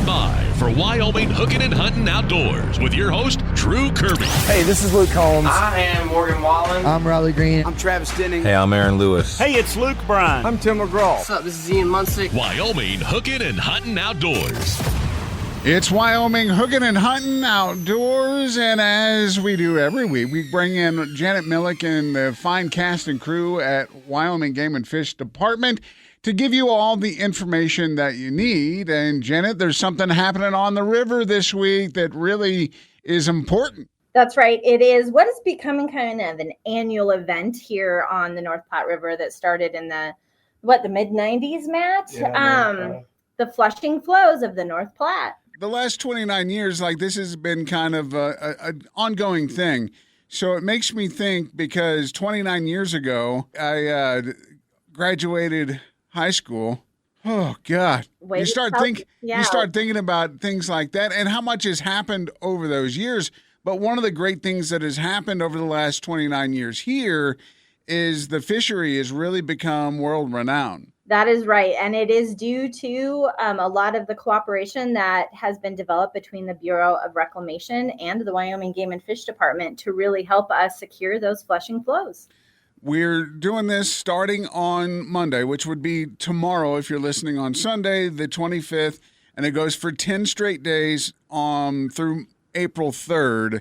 by for Wyoming Hookin Huntin Outdoors with your host, Drew Kirby. Hey, this is Luke Holmes. I am Morgan Wallen. I'm Riley Green. I'm Travis Denning. Hey, I'm Aaron Lewis. Hey, it's Luke Bryan. I'm Tim McGraw. What's up? This is Ian Munsick. Wyoming Hookin Huntin Outdoors. It's Wyoming Hookin Huntin Outdoors, and as we do every week, we bring in Janet Millick and the fine cast and crew at Wyoming Game and Fish Department to give you all the information that you need. And Janet, there's something happening on the river this week that really is important. That's right. It is what is becoming kind of an annual event here on the North Platte River that started in the mid-90s, Matt? Yeah, the flushing flows of the North Platte. The last 29 years, this has been kind of an ongoing thing. So it makes me think, because 29 years ago, I graduated high school. Oh, God. You start thinking about things like that and how much has happened over those years. But one of the great things that has happened over the last 29 years here is the fishery has really become world-renowned. That is right. And it is due to a lot of the cooperation that has been developed between the Bureau of Reclamation and the Wyoming Game and Fish Department to really help us secure those flushing flows. We're doing this starting on Monday, which would be tomorrow if you're listening on Sunday, the 25th, and it goes for 10 straight days through April 3rd.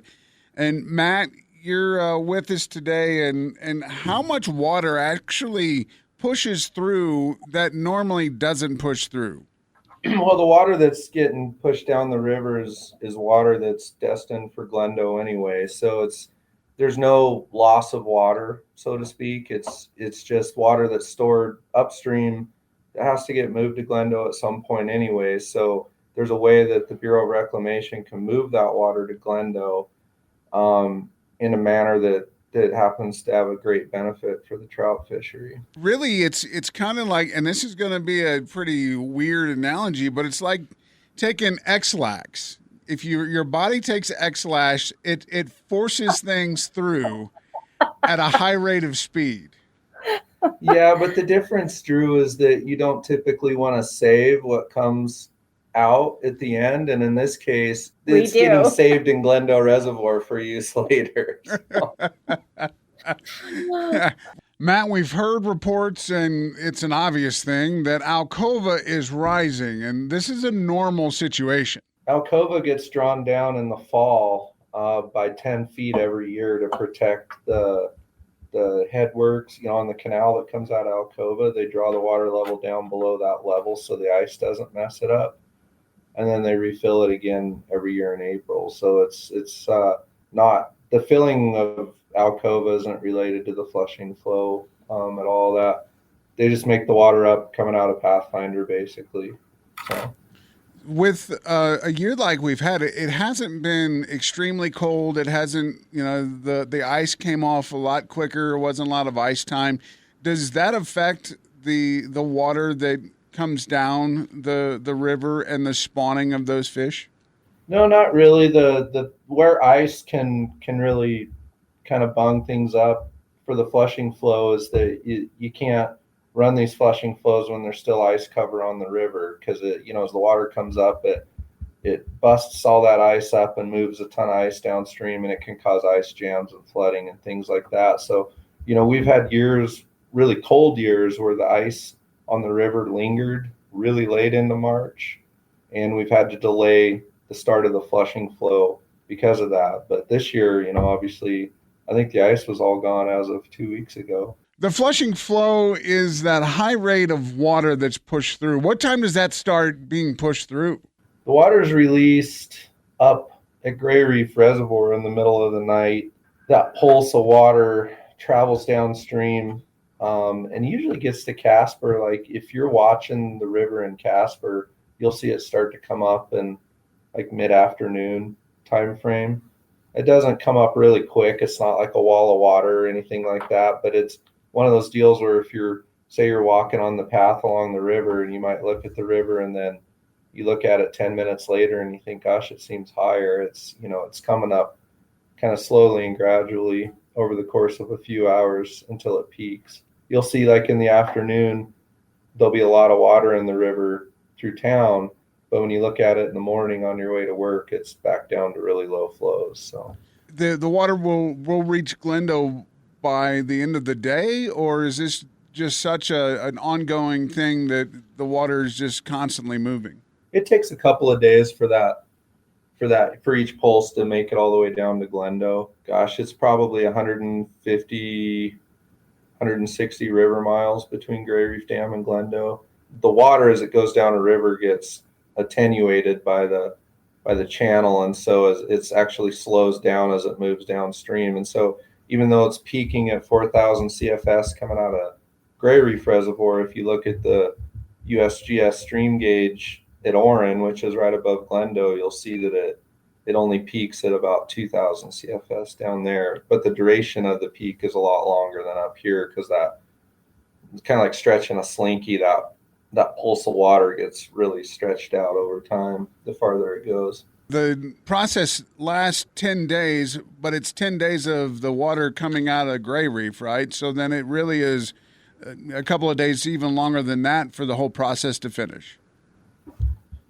And Matt, you're with us today, and how much water actually pushes through that normally doesn't push through? Well, the water that's getting pushed down the river is water that's destined for Glendo anyway. So there's no loss of water, so to speak. It's just water that's stored upstream that has to get moved to Glendo at some point anyway. So there's a way that the Bureau of Reclamation can move that water to Glendo in a manner that happens to have a great benefit for the trout fishery. Really, it's kind of like, and this is going to be a pretty weird analogy, but it's like taking X-Lax. If your body takes X-Lax, it forces things through at a high rate of speed. Yeah, but the difference, Drew, is that you don't typically want to save what comes out at the end, and in this case it's getting saved in Glendo Reservoir for use later. Matt, we've heard reports, and it's an obvious thing, that Alcova is rising, and this is a normal situation. Alcova gets drawn down in the fall by 10 feet every year to protect the headworks, on the canal that comes out of Alcova. They draw the water level down below that level so the ice doesn't mess it up. And then they refill it again every year in April. So it's not, the filling of Alcova isn't related to the flushing flow at all. That they just make the water up coming out of Pathfinder, basically. So with a year like we've had, it hasn't been extremely cold. It hasn't, the ice came off a lot quicker. There wasn't a lot of ice time. Does that affect the water that comes down the river and the spawning of those fish? No, not really. The where ice can really kind of bung things up for the flushing flow is that you can't run these flushing flows when there's still ice cover on the river, because as the water comes up, it busts all that ice up and moves a ton of ice downstream, and it can cause ice jams and flooding and things like that. So we've had years, really cold years, where the ice on the river lingered really late into March, and we've had to delay the start of the flushing flow because of that. But this year, obviously, I think the ice was all gone as of 2 weeks ago. The flushing flow is that high rate of water that's pushed through. What time does that start being pushed through? The water is released up at Gray Reef Reservoir in the middle of the night. That pulse of water travels downstream and usually gets to Casper. Like if you're watching the river in Casper, you'll see it start to come up in like mid-afternoon time frame. It doesn't come up really quick. It's not like a wall of water or anything like that, but it's one of those deals where if you're walking on the path along the river, and you might look at the river and then you look at it 10 minutes later and you think, gosh, it seems higher. It's coming up kind of slowly and gradually over the course of a few hours until it peaks. You'll see, like in the afternoon, there'll be a lot of water in the river through town, But when you look at it in the morning on your way to work, it's back down to really low flows. So The water will reach Glendo by the end of the day, or is this just such an ongoing thing that the water is just constantly moving? it takes a couple of days for each pulse to make it all the way down to Glendo. Gosh, it's probably 150, 160 river miles between Gray Reef Dam and Glendo. The water as it goes down a river gets attenuated by the channel, and so as it's actually slows down as it moves downstream. And so even though it's peaking at 4,000 CFS coming out of Gray Reef Reservoir, if you look at the USGS stream gauge at Orin, which is right above Glendo, you'll see that it only peaks at about 2,000 CFS down there. But the duration of the peak is a lot longer than up here, because that it's kind of like stretching a slinky. That pulse of water gets really stretched out over time the farther it goes. The process lasts 10 days, but it's 10 days of the water coming out of Gray Reef, right? So then it really is a couple of days, even longer than that, for the whole process to finish.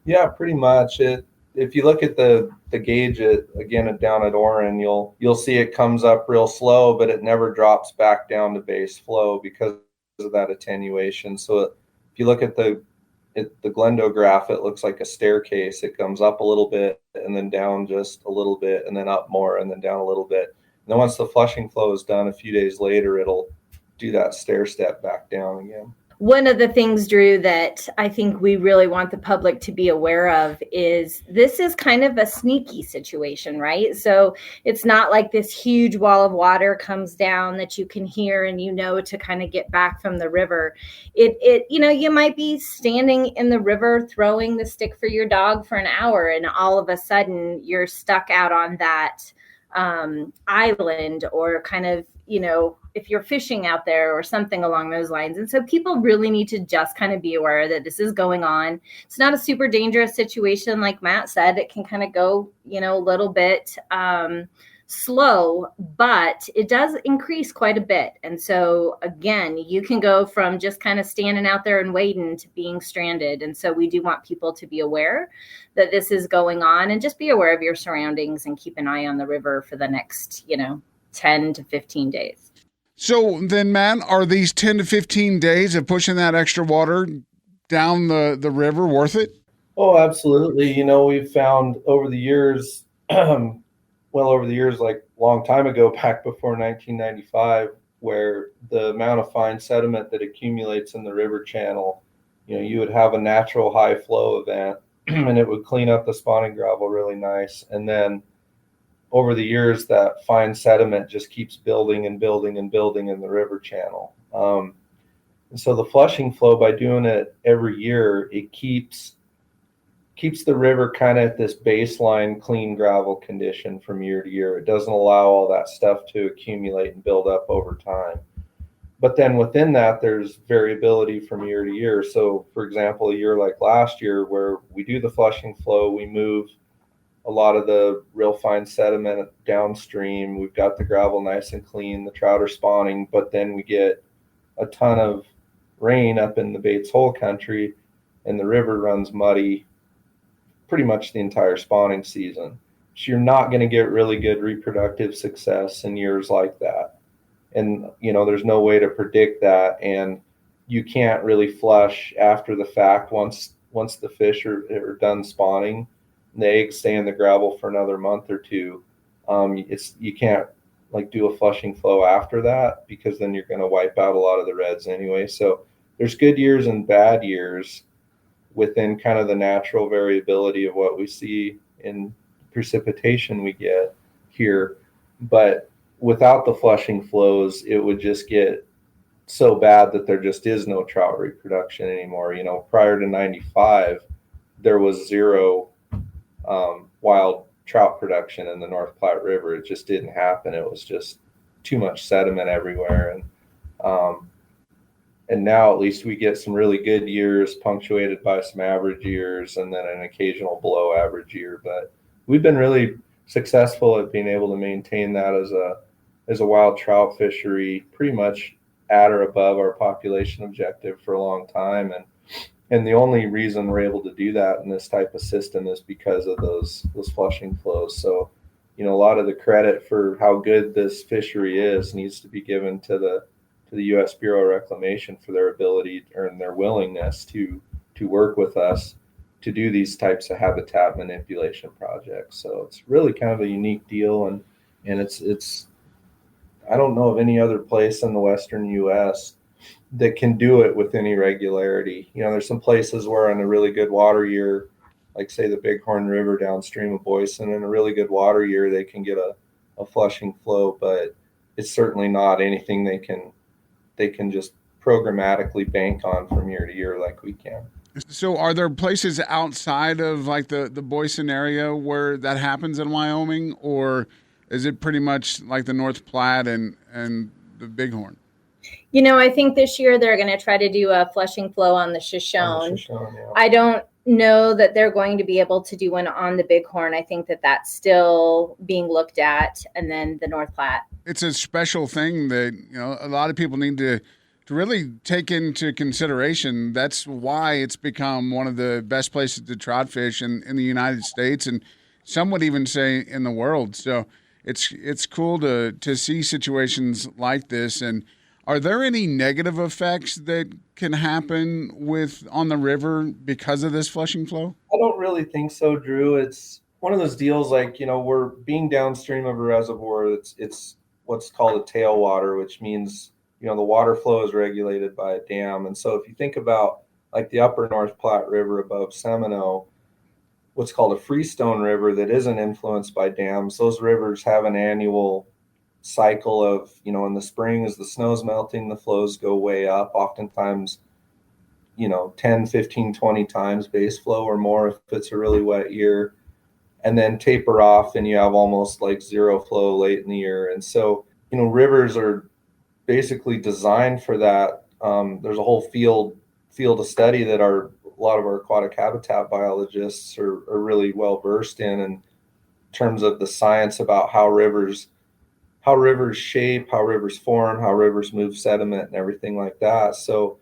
Yeah, pretty much. If you look at the gauge down at Orin, you'll see it comes up real slow, but it never drops back down to base flow because of that attenuation. So if you look at the Glendo graph, it looks like a staircase. It comes up a little bit and then down just a little bit and then up more and then down a little bit. And then once the flushing flow is done, a few days later, it'll do that stair step back down again. One of the things, Drew, that I think we really want the public to be aware of is this is kind of a sneaky situation, right? So it's not like this huge wall of water comes down that you can hear and to kind of get back from the river. You might be standing in the river throwing the stick for your dog for an hour, and all of a sudden you're stuck out on that island, or kind of, if you're fishing out there or something along those lines. And so people really need to just kind of be aware that this is going on. It's not a super dangerous situation. Like Matt said, it can kind of go, a little bit slow, but it does increase quite a bit. And so again, you can go from just kind of standing out there and waiting to being stranded. And so we do want people to be aware that this is going on, and just be aware of your surroundings and keep an eye on the river for the next, 10 to 15 days. So then, Matt, are these 10 to 15 days of pushing that extra water down the river worth it? Oh, absolutely. We've found over the years, like a long time ago, back before 1995, where the amount of fine sediment that accumulates in the river channel, you would have a natural high flow event and it would clean up the spawning gravel really nice. And then over the years, that fine sediment just keeps building and building and building in the river channel. And so the flushing flow, by doing it every year, it keeps the river kind of at this baseline clean gravel condition from year to year. It doesn't allow all that stuff to accumulate and build up over time. But then within that, there's variability from year to year. So, for example, a year like last year, where we do the flushing flow, we move a lot of the real fine sediment downstream. We've got the gravel nice and clean, the trout are spawning, but then we get a ton of rain up in the Bates Hole country, and the river runs muddy pretty much the entire spawning season. So you're not going to get really good reproductive success in years like that. And, there's no way to predict that. And you can't really flush after the fact once the fish are done spawning. The eggs stay in the gravel for another month or two. You can't do a flushing flow after that, because then you're going to wipe out a lot of the reds anyway. So there's good years and bad years within kind of the natural variability of what we see in precipitation we get here. But without the flushing flows, it would just get so bad that there just is no trout reproduction anymore. Prior to 95, there was zero wild trout production in the North Platte River. It just didn't happen. It was just too much sediment everywhere. And now at least we get some really good years punctuated by some average years and then an occasional below average year. But we've been really successful at being able to maintain that as a wild trout fishery pretty much at or above our population objective for a long time. And And the only reason we're able to do that in this type of system is because of those flushing flows. So, a lot of the credit for how good this fishery is needs to be given to the U.S. Bureau of Reclamation for their ability and their willingness to work with us to do these types of habitat manipulation projects. So it's really kind of a unique deal, and it's I don't know of any other place in the Western U.S. that can do it with any regularity. There's some places where in a really good water year, like say the Bighorn River downstream of Boyson, in a really good water year, they can get a flushing flow, but it's certainly not anything they can just programmatically bank on from year to year like we can. So are there places outside of like the Boyson area where that happens in Wyoming, or is it pretty much like the North Platte and the Bighorn? I think this year they're going to try to do a flushing flow on the Shoshone. Yeah. I don't know that they're going to be able to do one on the Bighorn. I think that that's still being looked at, and then the North Platte. It's a special thing that a lot of people need to really take into consideration. That's why it's become one of the best places to trout fish in the United States, and some would even say in the world. So it's cool to see situations like this. And are there any negative effects that can happen on the river because of this flushing flow? I don't really think so, Drew. It's one of those deals like, we're being downstream of a reservoir. It's what's called a tailwater, which means, the water flow is regulated by a dam. And so if you think about like the upper North Platte River above Seminole, what's called a freestone river that isn't influenced by dams, those rivers have an annual cycle of, in the spring as the snow's melting, the flows go way up, oftentimes, 10, 15, 20 times base flow or more if it's a really wet year, and then taper off and you have almost like zero flow late in the year. And so, rivers are basically designed for that. There's a whole field of study that a lot of our aquatic habitat biologists are really well versed in terms of the science about how rivers shape, how rivers form, how rivers move sediment and everything like that. So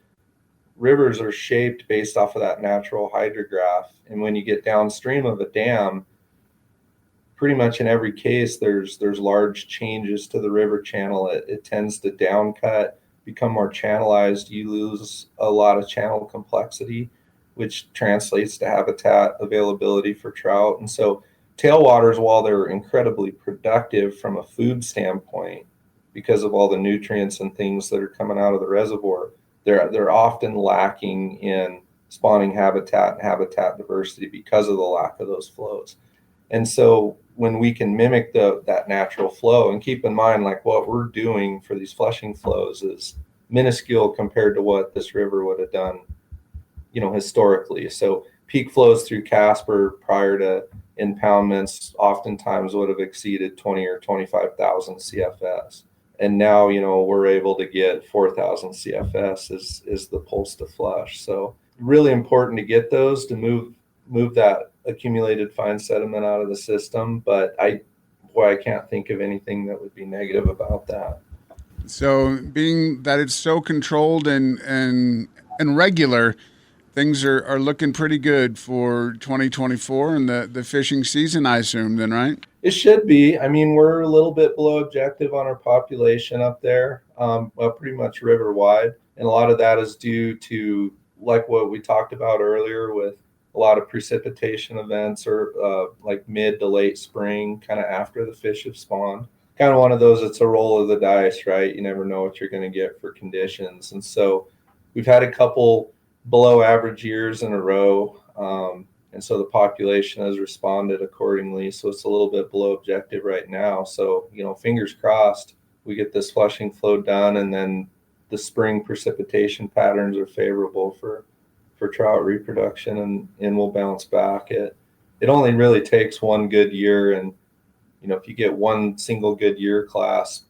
rivers are shaped based off of that natural hydrograph. And when you get downstream of a dam, pretty much in every case, there's large changes to the river channel. It tends to downcut, become more channelized. You lose a lot of channel complexity, which translates to habitat availability for trout. And so tailwaters, while they're incredibly productive from a food standpoint, because of all the nutrients and things that are coming out of the reservoir, they're often lacking in spawning habitat and habitat diversity because of the lack of those flows. And so when we can mimic that natural flow, and keep in mind, like what we're doing for these flushing flows is minuscule compared to what this river would have done, historically. So peak flows through Casper prior to impoundments oftentimes would have exceeded 20 or 25,000 CFS. And now, we're able to get 4,000 CFS is the pulse to flush. So really important to get those to move that accumulated fine sediment out of the system. But I can't think of anything that would be negative about that. So being that it's so controlled and regular, things are looking pretty good for 2024 and the fishing season, I assume, then, right? It should be. I mean, we're a little bit below objective on our population up there, pretty much river wide. And a lot of that is due to, like what we talked about earlier, with a lot of precipitation events or like mid to late spring, kind of after the fish have spawned. Kind of one of those, it's a roll of the dice, right? You never know what you're going to get for conditions. And so we've had a couple below average years in a row. And so the population has responded accordingly. So it's a little bit below objective right now. So, fingers crossed, we get this flushing flow done, and then the spring precipitation patterns are favorable for trout reproduction, and we'll bounce back. It only really takes one good year. And, if you get one single good year class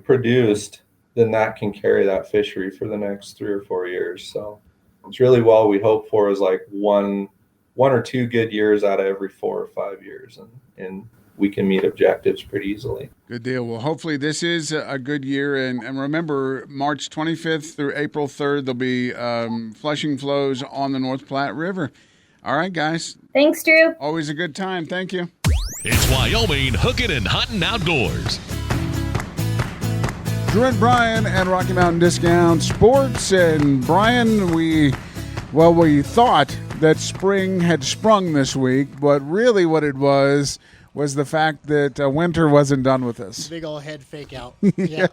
produced, then that can carry that fishery for the next 3 or 4 years. So it's really what we hope for is like one or two good years out of every 4 or 5 years. And we can meet objectives pretty easily. Good deal. Well, hopefully this is a good year. And remember, March 25th through April 3rd, there'll be flushing flows on the North Platte River. All right, guys. Thanks, Drew. Always a good time. Thank you. It's Wyoming Hookin and Huntin Outdoors. Drew and Brian at Rocky Mountain Discount Sports. And Brian, we thought that spring had sprung this week, but really what it was the fact that winter wasn't done with us. Big old head fake out. Yeah.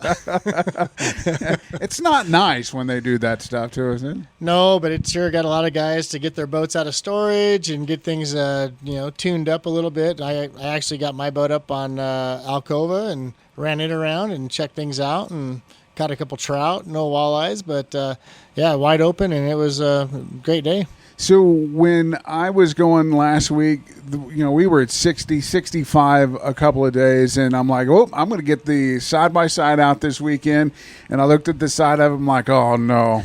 It's not nice when they do that stuff to us, is it? No, but it sure got a lot of guys to get their boats out of storage and get things, tuned up a little bit. I actually got my boat up on Alcova and ran it around and checked things out and caught a couple trout, no walleyes, but wide open, and it was a great day. So when I was going last week, we were at 60, 65 a couple of days, and I'm like, oh, I'm going to get the side-by-side out this weekend. And I looked at the side of it, I'm like, oh, no,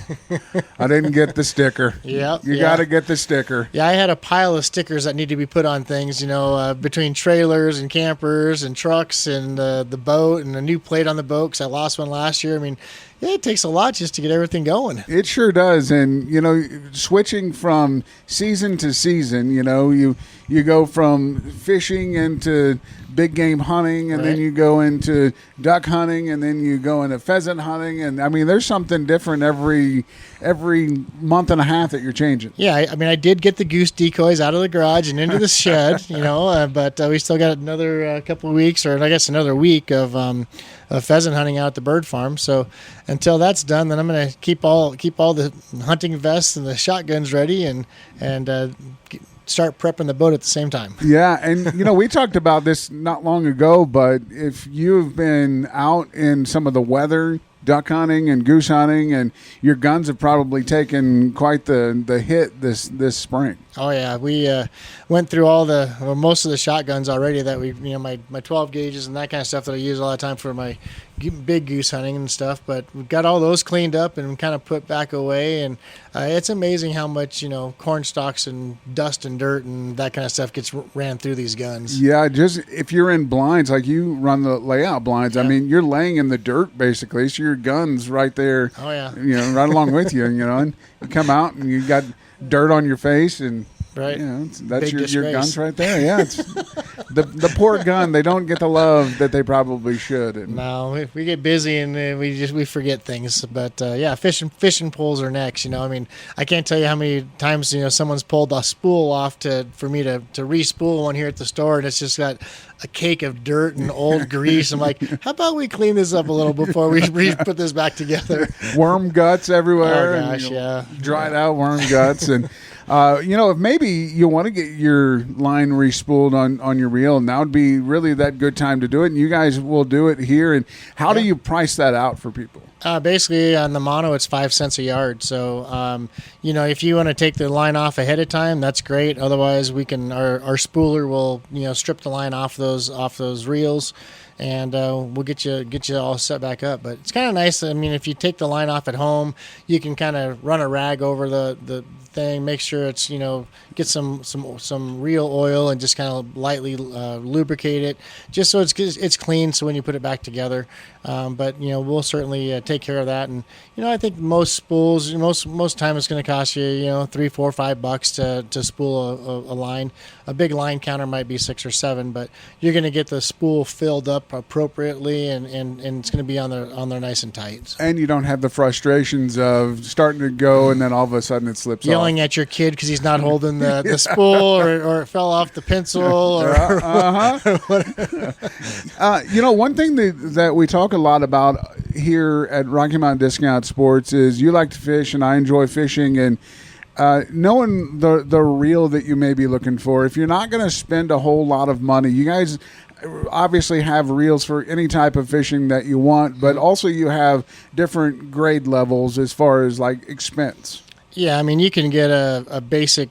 I didn't get the sticker. Yep, You got to get the sticker. Yeah, I had a pile of stickers that need to be put on things, between trailers and campers and trucks and the boat and a new plate on the boat because I lost one last year. I mean, yeah, it takes a lot just to get everything going. It sure does. And, switching from season to season, you go from fishing into big game hunting, and then you go into duck hunting, and then you go into pheasant hunting. And, I mean, there's something different every month and a half that you're changing. Yeah, I did get the goose decoys out of the garage and into the shed, but we still got another couple of weeks, or I guess another week of pheasant hunting out at the bird farm. So until that's done, then I'm going to keep all the hunting vests and the shotguns ready and start prepping the boat at the same time. Yeah, and we talked about this not long ago, but if you've been out in some of the weather, duck hunting and goose hunting, and your guns have probably taken quite the hit this spring. Oh yeah, we went through most of the shotguns already that we, my 12 gauges and that kind of stuff that I use all the time for my big goose hunting and stuff. But we've got all those cleaned up and kind of put back away. And it's amazing how much corn stalks and dust and dirt and that kind of stuff gets ran through these guns. Yeah, just if you're in blinds, like you run the layout blinds, yeah. I mean, you're laying in the dirt basically, so your gun's right there. Oh yeah, right along with you, and you come out and you got dirt on your face, and right, that's your guns right there. Yeah, it's the poor gun. They don't get the love that they probably should. And no, we get busy and we forget things. But fishing poles are next. I can't tell you how many times someone's pulled a spool off for me to re-spool one here at the store, and it's just got a cake of dirt and old grease. I'm like, how about we clean this up a little before we put this back together? Worm guts everywhere. Oh gosh, yeah, dried out worm guts. And if maybe you want to get your line re-spooled on your reel, and that would be really that good time to do it. And you guys will do it here. And how do you price that out for people? Basically, on the mono, it's 5 cents a yard. So, if you want to take the line off ahead of time, that's great. Otherwise, we can our spooler will strip the line off those reels, and we'll get you all set back up. But it's kind of nice. I mean, if you take the line off at home, you can kind of run a rag over the thing, make sure it's get some real oil and just kind of lightly lubricate it, just so it's clean. So when you put it back together, but we'll certainly take care of that. And I think most spools, most time it's going to cost you $3, $4, $5 to spool a line. A big line counter might be 6 or 7, but you're going to get the spool filled up appropriately, and it's going to be on there nice and tight. And you don't have the frustrations of starting to go and then all of a sudden it slips off. Yelling at your kid because he's not holding the spool, or it fell off the pencil, or one thing that we talk a lot about here at Rocky Mountain Discount Sports is you like to fish and I enjoy fishing, and knowing the reel that you may be looking for. If you're not going to spend a whole lot of money, you guys obviously have reels for any type of fishing that you want, but also you have different grade levels as far as like expense. Yeah, I mean, you can get a basic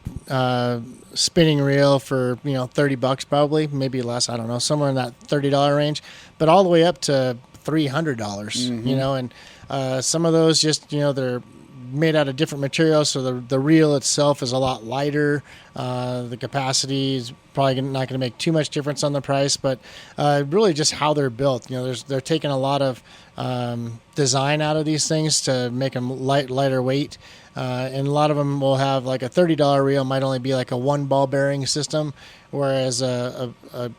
spinning reel for $30 probably, maybe less. I don't know, somewhere in that $30 range, but all the way up to $300. And some of those just they're made out of different materials, so the reel itself is a lot lighter. The capacity is probably not going to make too much difference on the price, but really just how they're built. They're taking a lot of design out of these things to make them lighter weight. And a lot of them will have like a $30 reel might only be like a 1 ball bearing system, whereas a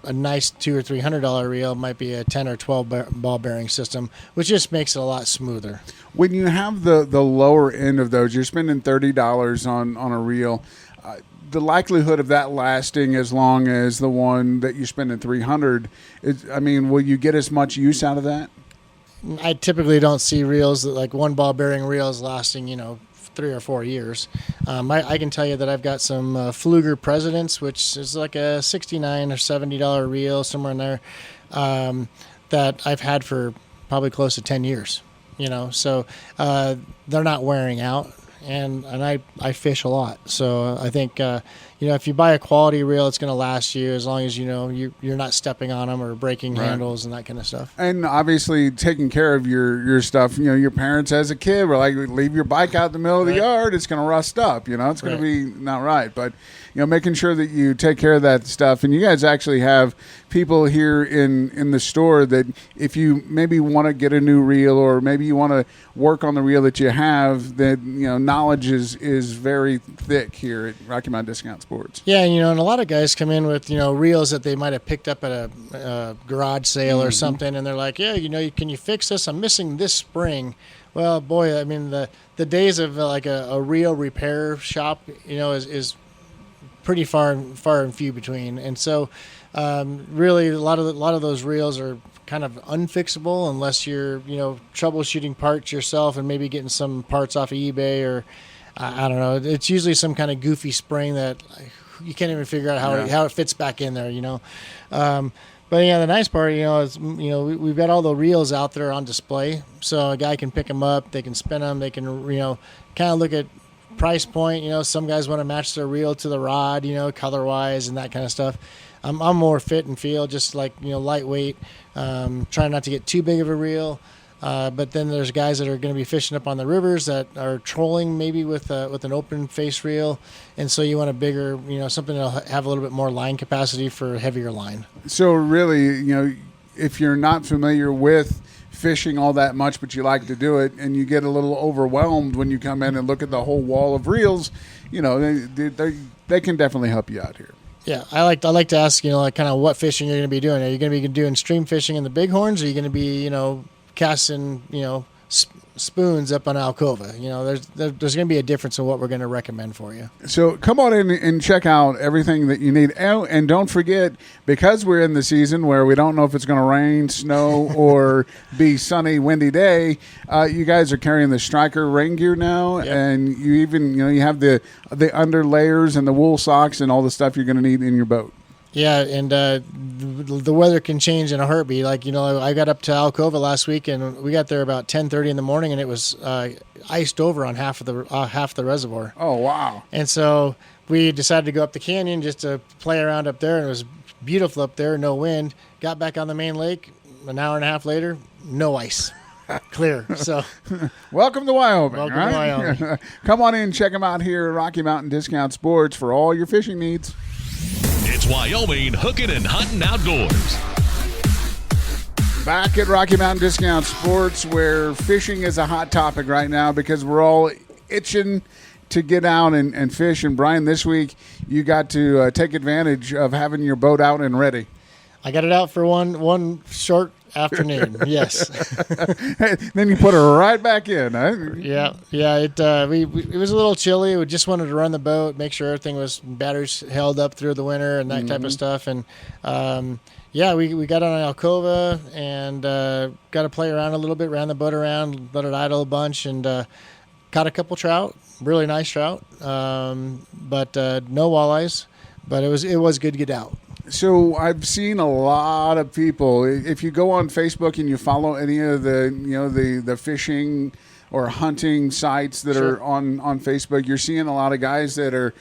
nice $200 or $300 reel might be a 10 or 12 ball bearing system, which just makes it a lot smoother. When you have the lower end of those, you're spending $30 on a reel. The likelihood of that lasting as long as the one that you spend at $300, will you get as much use out of that? I typically don't see reels like 1 ball bearing reels lasting, 3 or 4 years. I can tell you that I've got some Fluger Presidents, which is like a $69 or $70 reel, somewhere in there, that I've had for probably close to 10 years. So they're not wearing out, and I fish a lot. So I think if you buy a quality reel, it's going to last you as long as you're not stepping on them or breaking handles and that kind of stuff. And obviously taking care of your stuff. Your parents as a kid were like, leave your bike out in the middle of the yard, it's going to rust up. It's going to be not right. But making sure that you take care of that stuff. And you guys actually have people here in the store that if you maybe want to get a new reel or maybe you want to work on the reel that you have, that knowledge is very thick here at Rocky Mountain Discount Sports. Yeah, and a lot of guys come in with reels that they might have picked up at a garage sale or something, and they're like, yeah, can you fix this? I'm missing this spring. Well, boy, the days of like a reel repair shop, is pretty far and few between, and so really a lot of those reels are kind of unfixable unless you're troubleshooting parts yourself and maybe getting some parts off of eBay or I don't know. It's usually some kind of goofy spring that you can't even figure out how it fits back in there. But yeah, the nice part, is we've got all the reels out there on display, so a guy can pick them up, they can spin them, they can kind of look at price point. Some guys want to match their reel to the rod, color wise and that kind of stuff. I'm more fit and feel, just like lightweight, trying not to get too big of a reel. But then there's guys that are going to be fishing up on the rivers that are trolling maybe with an open face reel, and so you want a bigger, something that'll have a little bit more line capacity for heavier line. So really, if you're not familiar with fishing all that much, but you like to do it, and you get a little overwhelmed when you come in and look at the whole wall of reels, they can definitely help you out here. Yeah, I like to ask, kind of what fishing you're going to be doing. Are you going to be doing stream fishing in the bighorns, or are you going to be, casting, spoons up on Alcova? There's going to be a difference in what we're going to recommend for you. So come on in and check out everything that you need. And don't forget, because we're in the season where we don't know if it's going to rain, snow, or be sunny, windy day, you guys are carrying the Striker rain gear now. Yep. And you even, you have the under layers and the wool socks and all the stuff you're going to need in your boat. Yeah, and the weather can change in a heartbeat. Like, I got up to Alcova last week, and we got there about 10:30 in the morning, and it was iced over on half the reservoir. Oh, wow. And so we decided to go up the canyon just to play around up there, and it was beautiful up there, no wind. Got back on the main lake, an hour and a half later, no ice. Clear. So, welcome to Wyoming. Welcome to Wyoming. Come on in, check them out here at Rocky Mountain Discount Sports for all your fishing needs. It's Wyoming Hookin Huntin Outdoors. Back at Rocky Mountain Discount Sports, where fishing is a hot topic right now because we're all itching to get out and fish. And Brian, this week you got to take advantage of having your boat out and ready. I got it out for one short afternoon. Yes. Then you put her right back in. Huh? Yeah. It was a little chilly. We just wanted to run the boat, make sure everything was batteries held up through the winter and that type of stuff. And we got on Alcova and got to play around a little bit, ran the boat around, let it idle a bunch, and caught a couple trout, really nice trout, but no walleyes. But it was good to get out. So I've seen a lot of people. If you go on Facebook and you follow any of the fishing or hunting sites that are on Facebook, you're seeing a lot of guys that are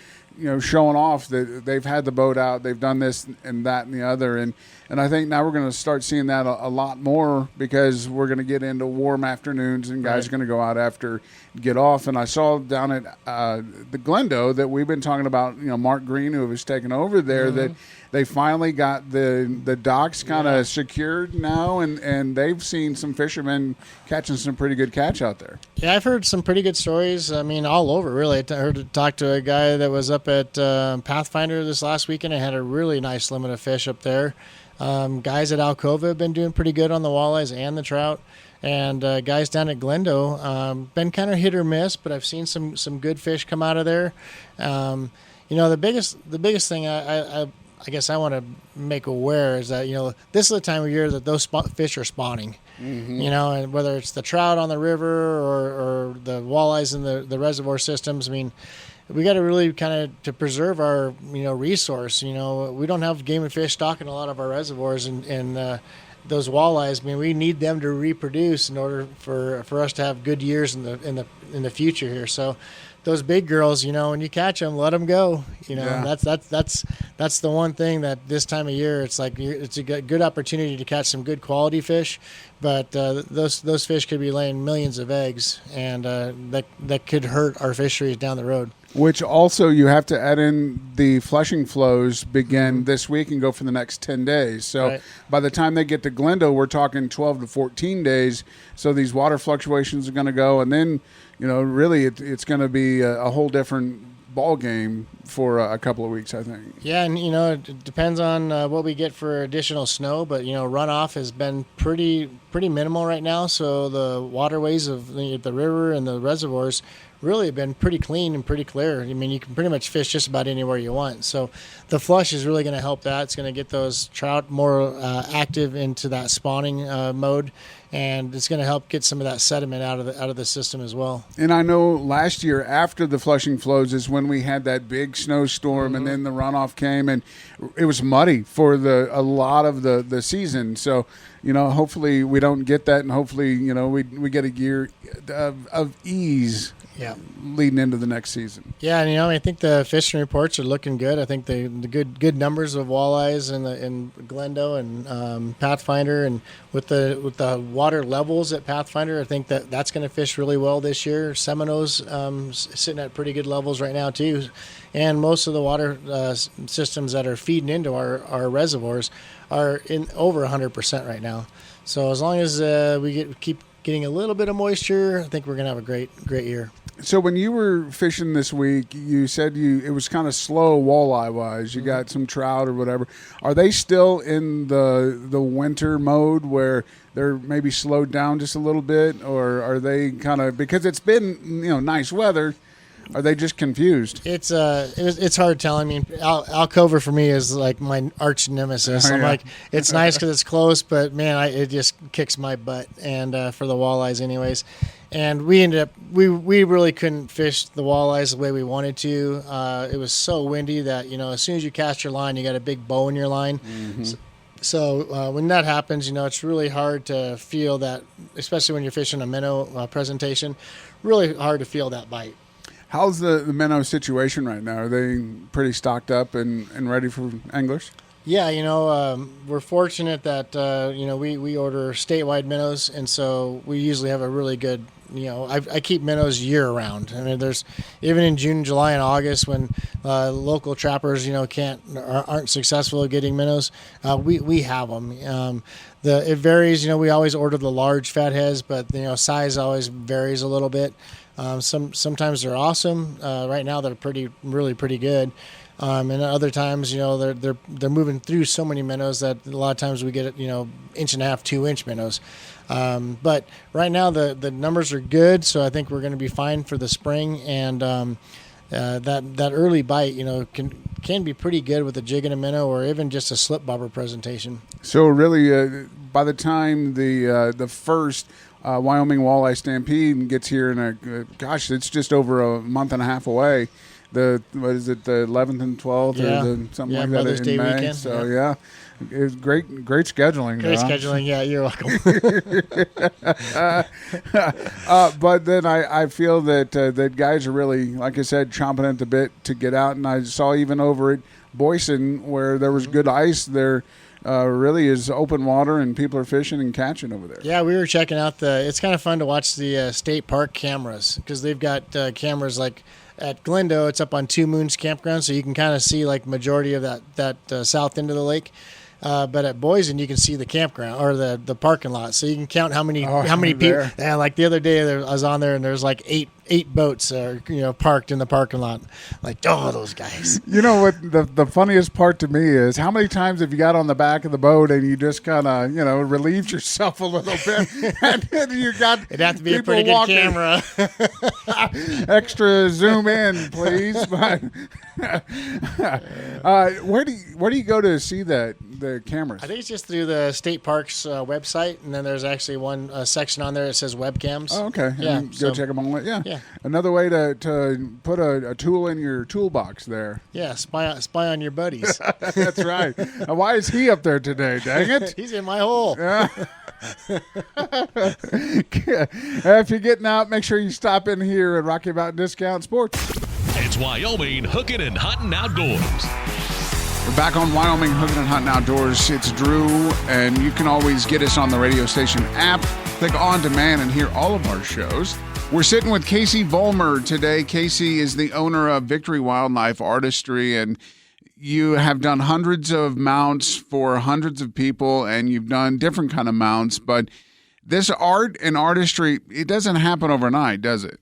showing off that they've had the boat out, they've done this and that and the other, and I think now we're going to start seeing that a lot more because we're going to get into warm afternoons and guys are going to go out after get off. And I saw down at the Glendo that we've been talking about, Mark Green, who was taking over there, that they finally got the docks kind of secured now, and they've seen some fishermen catching some pretty good catch out there. Yeah, I've heard some pretty good stories. I mean, all over, really. I talked to a guy that was up at Pathfinder this last weekend and had a really nice limit of fish up there. Guys at Alcova have been doing pretty good on the walleyes and the trout. And guys down at Glendo, been kind of hit or miss, but I've seen some good fish come out of there. The biggest thing I guess I want to make aware is that, this is the time of year that those fish are spawning. Mm-hmm. And whether it's the trout on the river or the walleyes in the reservoir systems, I mean, we got to really kind of to preserve our, resource. We don't have game and fish stock in a lot of our reservoirs, and those walleyes, I mean, we need them to reproduce in order for us to have good years in the future here. So those big girls, when you catch them, let them go. That's the one thing that this time of year, it's like it's a good opportunity to catch some good quality fish, but those fish could be laying millions of eggs, and that could hurt our fisheries down the road. Which also you have to add in the flushing flows begin this week and go for the next 10 days. So by the time they get to Glendo, we're talking 12 to 14 days. So these water fluctuations are going to go. And then, really it's going to be a whole different ball game for a couple of weeks, I think. Yeah, and, it depends on what we get for additional snow. But, runoff has been pretty minimal right now. So the waterways of the river and the reservoirs really have been pretty clean and pretty clear. I mean, you can pretty much fish just about anywhere you want. So the flush is really going to help that. It's going to get those trout more active into that spawning mode, and it's going to help get some of that sediment out of the system as well. And I know last year after the flushing flows is when we had that big snowstorm, and then the runoff came, and it was muddy for a lot of the season. So, hopefully we don't get that, and hopefully, we get a year of ease. Yeah, leading into the next season. Yeah, and I think the fishing reports are looking good. I think the good numbers of walleyes in Glendo and Pathfinder, and with the water levels at Pathfinder, I think that's going to fish really well this year. Seminoles sitting at pretty good levels right now too, and most of the water systems that are feeding into our reservoirs are in over 100% right now. So as long as we keep getting a little bit of moisture, I think we're going to have a great year. So when you were fishing this week, you said it was kind of slow walleye wise. You got some trout or whatever. Are they still in the winter mode where they're maybe slowed down just a little bit, or are they kind of, because it's been nice weather? Are they just confused? It's hard telling. I mean, Alcova for me is like my arch nemesis. I'm like, it's nice because it's close, but man, it just kicks my butt. And for the walleyes, anyways. And we ended up we really couldn't fish the walleyes the way we wanted to. It was so windy that as soon as you cast your line, you got a big bow in your line. Mm-hmm. So when that happens, it's really hard to feel that, especially when you're fishing a minnow presentation. Really hard to feel that bite. How's the minnow situation right now? Are they pretty stocked up and ready for anglers? Yeah, we're fortunate that, we order statewide minnows, and so we usually have a really good, I keep minnows year round. I mean, there's, even in June, July, and August when local trappers, aren't successful at getting minnows, we have them. It varies, we always order the large fatheads, but, size always varies a little bit. Sometimes they're awesome. Right now they're really pretty good. And other times, they're moving through so many minnows that a lot of times we get, 1.5 inch, 2 inch minnows. But right now the numbers are good. So I think we're going to be fine for the spring. And, that early bite, can be pretty good with a jig and a minnow or even just a slip bobber presentation. So really, by the time the first Wyoming Walleye Stampede gets here in it's just over a month and a half away, what is it, the 11th and 12th or something like that Mother's in Day May. weekend. So yeah. It's great scheduling. Great Don. scheduling. Yeah, you're welcome. But then I feel that guys are really, like I said, chomping at the bit to get out. And I saw even over at Boyson where there was good ice, there really is open water and people are fishing and catching over there. Yeah, we were checking out it's kind of fun to watch the state park cameras because they've got cameras like at Glendo. It's up on Two Moons Campground, so you can kind of see like majority of that south end of the lake. But at Boysen, you can see the campground or the parking lot, so you can count how many people. Yeah, like the other day, I was on there and there's like eight boats parked in the parking lot. Like, those guys. You know what? The funniest part to me is how many times have you got on the back of the boat and you just kind of relieved yourself a little bit, and then you got it'd have to be a pretty good walking. camera. Extra zoom in, please. But where do you go to see the cameras? I think it's just through the state parks website, and then there's actually one section on there that says webcams. Oh, okay. Yeah, Go check them all. Yeah. Yeah. Another way to put a tool in your toolbox there. Yeah, spy on your buddies. That's right. Why is he up there today? Dang it. He's in my hole. Yeah. If you're getting out, make sure you stop in here at Rocky Mountain Discount Sports. It's Wyoming Hookin and Huntin Outdoors. We're back on Wyoming Hookin and Huntin Outdoors. It's Drew, and you can always get us on the radio station app. Click on demand and hear all of our shows. We're sitting with Casey Vollmer today. Casey is the owner of Victory Wildlife Artistry, and you have done hundreds of mounts for hundreds of people, and you've done different kind of mounts. But this art and artistry, it doesn't happen overnight, does it?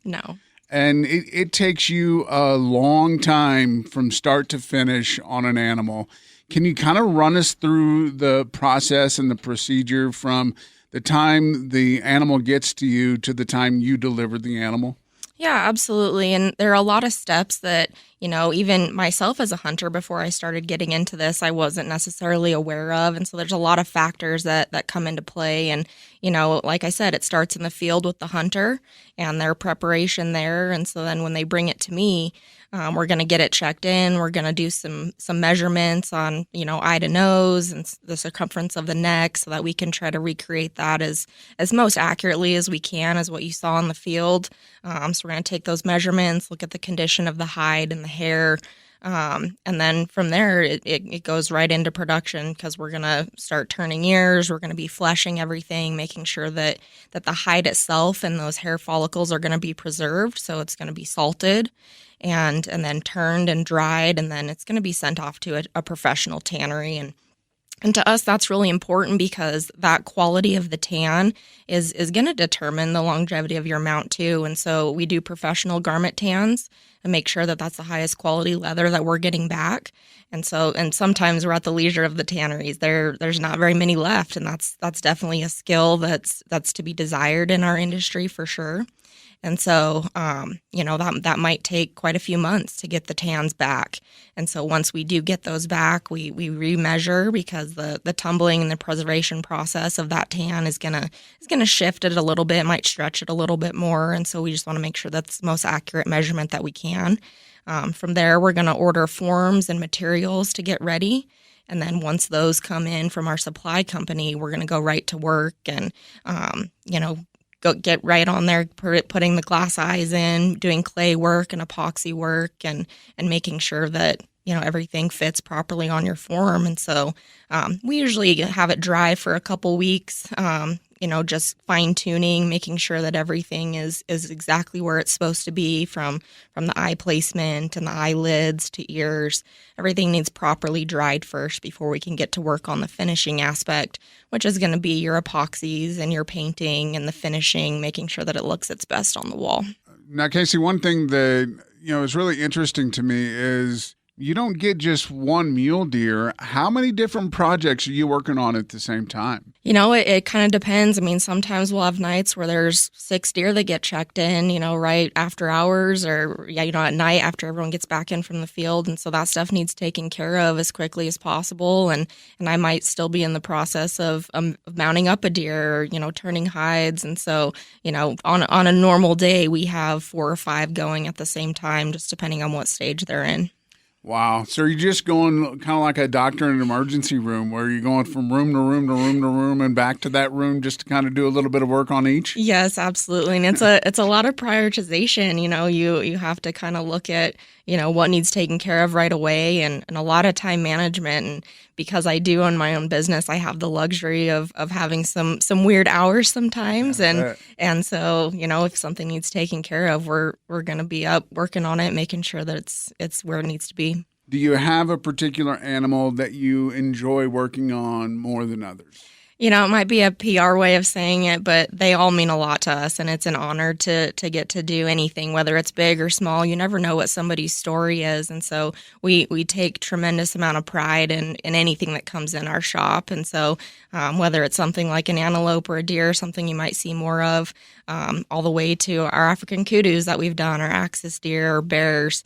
No. And it takes you a long time from start to finish on an animal. Can you kind of run us through the process and the procedure from the time the animal gets to you to the time you deliver the animal? Yeah, absolutely. And there are a lot of steps that, even myself as a hunter, before I started getting into this, I wasn't necessarily aware of. And so there's a lot of factors that come into play. And, like I said, it starts in the field with the hunter and their preparation there. And so then when they bring it to me, we're going to get it checked in. We're going to do some measurements on, eye to nose and the circumference of the neck so that we can try to recreate that as most accurately as we can as what you saw in the field. So we're going to take those measurements, look at the condition of the hide and the hair. And then from there, it goes right into production because we're going to start turning ears. We're going to be fleshing everything, making sure that the hide itself and those hair follicles are going to be preserved. So it's going to be salted and then turned and dried, and then it's going to be sent off to a professional tannery. And to us, that's really important because that quality of the tan is going to determine the longevity of your mount too. And so we do professional garment tans and make sure that that's the highest quality leather that we're getting back. And sometimes we're at the leisure of the tanneries. There's not very many left, and that's definitely a skill that's to be desired in our industry for sure. And so, that might take quite a few months to get the tans back. And so once we do get those back, we remeasure because the tumbling and the preservation process of that tan is gonna shift it a little bit, might stretch it a little bit more. And so we just want to make sure that's the most accurate measurement that we can. From there, we're going to order forms and materials to get ready. And then once those come in from our supply company, we're going to go right to work and, go get right on there, putting the glass eyes in, doing clay work and epoxy work and making sure that, everything fits properly on your form. And so we usually have it dry for a couple weeks, just fine tuning, making sure that everything is exactly where it's supposed to be from the eye placement and the eyelids to ears. Everything needs properly dried first before we can get to work on the finishing aspect, which is going to be your epoxies and your painting and the finishing, making sure that it looks its best on the wall. Now, Casey, one thing that, is really interesting to me is You don't get just one mule deer. How many different projects are you working on at the same time? It kind of depends. I mean, sometimes we'll have nights where there's 6 deer that get checked in, right after hours or, at night after everyone gets back in from the field. And so that stuff needs taken care of as quickly as possible. And I might still be in the process of mounting up a deer or, turning hides. And so, on a normal day, we have 4 or 5 going at the same time, just depending on what stage they're in. Wow. So you're just going kind of like a doctor in an emergency room where you're going from room to room to room to room and back to that room just to kind of do a little bit of work on each? Yes, absolutely. And it's a lot of prioritization. You have to kind of look at, what needs taken care of right away and a lot of time management. And because I do own my own business, I have the luxury of having some weird hours sometimes. And so, if something needs taken care of, we're going to be up working on it, making sure that it's where it needs to be. Do you have a particular animal that you enjoy working on more than others? It might be a PR way of saying it, but they all mean a lot to us, and it's an honor to get to do anything, whether it's big or small. You never know what somebody's story is, and so we take tremendous amount of pride in anything that comes in our shop. And so whether it's something like an antelope or a deer, something you might see more of, all the way to our African kudus that we've done, our axis deer or bears,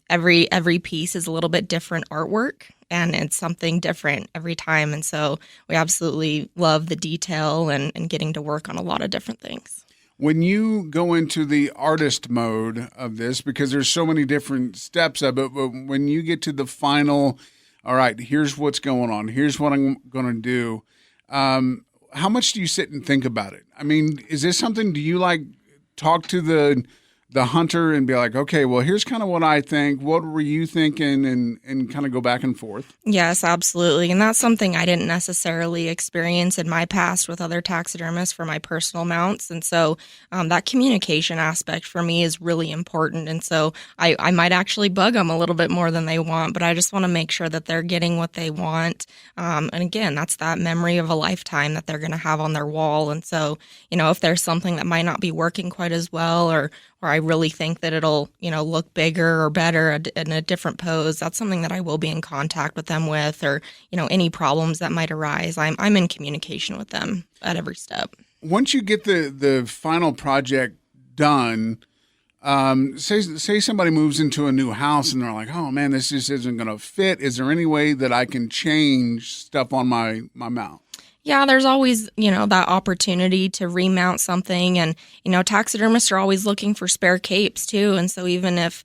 every piece is a little bit different artwork. And it's something different every time. And so we absolutely love the detail and getting to work on a lot of different things. When you go into the artist mode of this, because there's so many different steps of it, but when you get to the final, all right, here's what's going on, here's what I'm going to do, how much do you sit and think about it? I mean, is this something, do you talk to the hunter and be like, okay, well, here's kind of what I think. What were you thinking? And kind of go back and forth. Yes, absolutely. And that's something I didn't necessarily experience in my past with other taxidermists for my personal mounts. And so that communication aspect for me is really important. And so I might actually bug them a little bit more than they want, but I just want to make sure that they're getting what they want. And again, that's that memory of a lifetime that they're going to have on their wall. And so, if there's something that might not be working quite as well, or I really think that it'll, look bigger or better in a different pose, that's something that I will be in contact with them with, or, any problems that might arise. I'm in communication with them at every step. Once you get the final project done, say somebody moves into a new house and they're like, oh man, this just isn't going to fit. Is there any way that I can change stuff on my mount? Yeah, there's always, that opportunity to remount something. And, taxidermists are always looking for spare capes too. And so even if,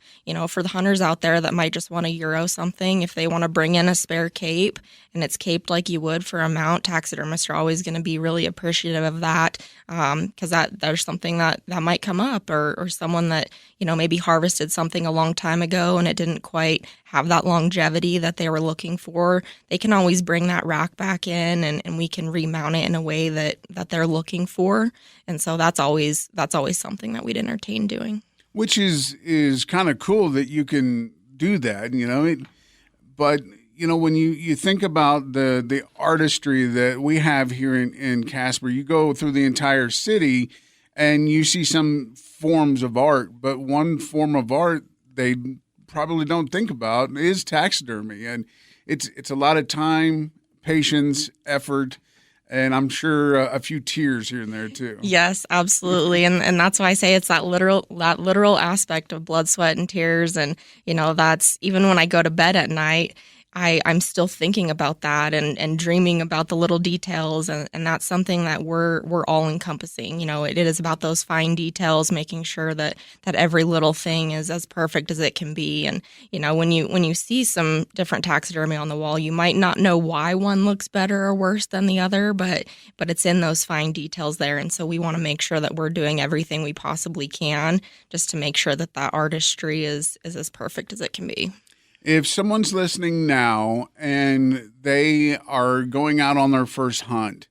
for the hunters out there that might just want to Euro something, if they want to bring in a spare cape and it's caped like you would for a mount, taxidermists are always going to be really appreciative of that. Because there's something that might come up, or someone that, maybe harvested something a long time ago and it didn't quite have that longevity that they were looking for. They can always bring that rack back in and we can remount it in a way that they're looking for. And so that's always something that we'd entertain doing. Which is kind of cool that you can do that, but when you think about the artistry that we have here in Casper, you go through the entire city and you see some forms of art, but one form of art they probably don't think about is taxidermy. And it's a lot of time, patience, effort, and I'm sure a few tears here and there too. Yes, absolutely. And that's why I say it's that literal aspect of blood, sweat, and tears. And, that's even when I go to bed at night, I'm still thinking about that and dreaming about the little details. And that's something that we're all encompassing. It is about those fine details, making sure that every little thing is as perfect as it can be. And, when you see some different taxidermy on the wall, you might not know why one looks better or worse than the other, but it's in those fine details there. And so we want to make sure that we're doing everything we possibly can just to make sure that artistry is as perfect as it can be. If someone's listening now and they are going out on their first hunt,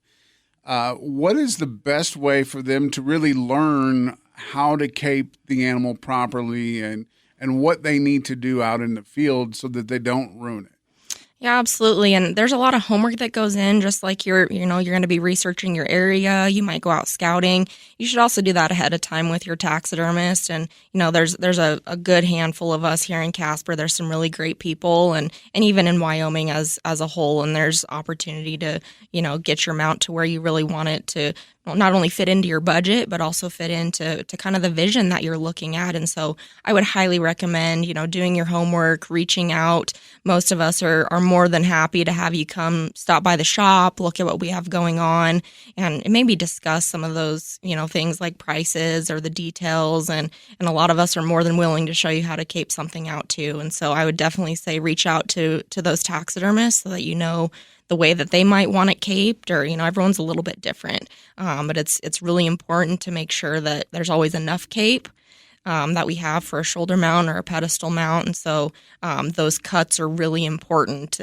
what is the best way for them to really learn how to cape the animal properly and what they need to do out in the field so that they don't ruin it? Yeah, absolutely. And there's a lot of homework that goes in, just like you're going to be researching your area. You might go out scouting. You should also do that ahead of time with your taxidermist. And, there's a good handful of us here in Casper. There's some really great people and even in Wyoming as a whole. And there's opportunity to, get your mount to where you really want it to not only fit into your budget, but also fit into kind of the vision that you're looking at. And so I would highly recommend, doing your homework, reaching out. Most of us are more than happy to have you come stop by the shop, look at what we have going on, and maybe discuss some of those, things like prices or the details. And a lot of us are more than willing to show you how to cape something out too. And so I would definitely say reach out to those taxidermists so that the way that they might want it caped, or everyone's a little bit different, but it's really important to make sure that there's always enough cape that we have for a shoulder mount or a pedestal mount, and so those cuts are really important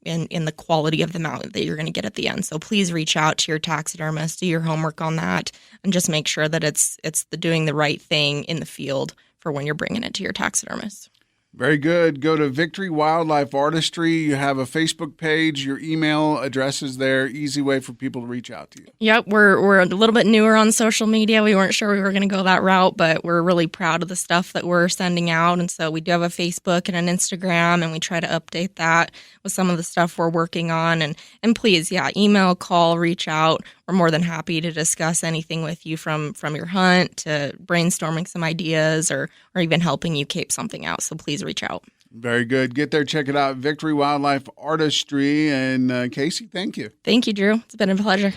in the quality of the mount that you're going to get at the end. So please reach out to your taxidermist, do your homework on that, and just make sure that it's doing the right thing in the field for when you're bringing it to your taxidermist. Very good. Go to Victory Wildlife Artistry. You have a Facebook page. Your email address is there. Easy way for people to reach out to you. Yep, we're a little bit newer on social media. We weren't sure we were going to go that route, but we're really proud of the stuff that we're sending out. And so we do have a Facebook and an Instagram, and we try to update that with some of the stuff we're working on. And please, email, call, reach out. We're more than happy to discuss anything with you from your hunt to brainstorming some ideas or even helping you cape something out. So please reach out. Very good. Get there, check it out. Victory Wildlife Artistry. And Casey, thank you. Thank you, Drew. It's been a pleasure.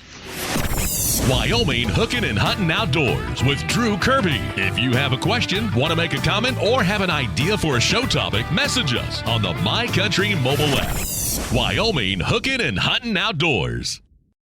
Wyoming Hookin and Huntin Outdoors with Drew Kirby. If you have a question, want to make a comment, or have an idea for a show topic, message us on the My Country mobile app. Wyoming Hookin and Huntin Outdoors.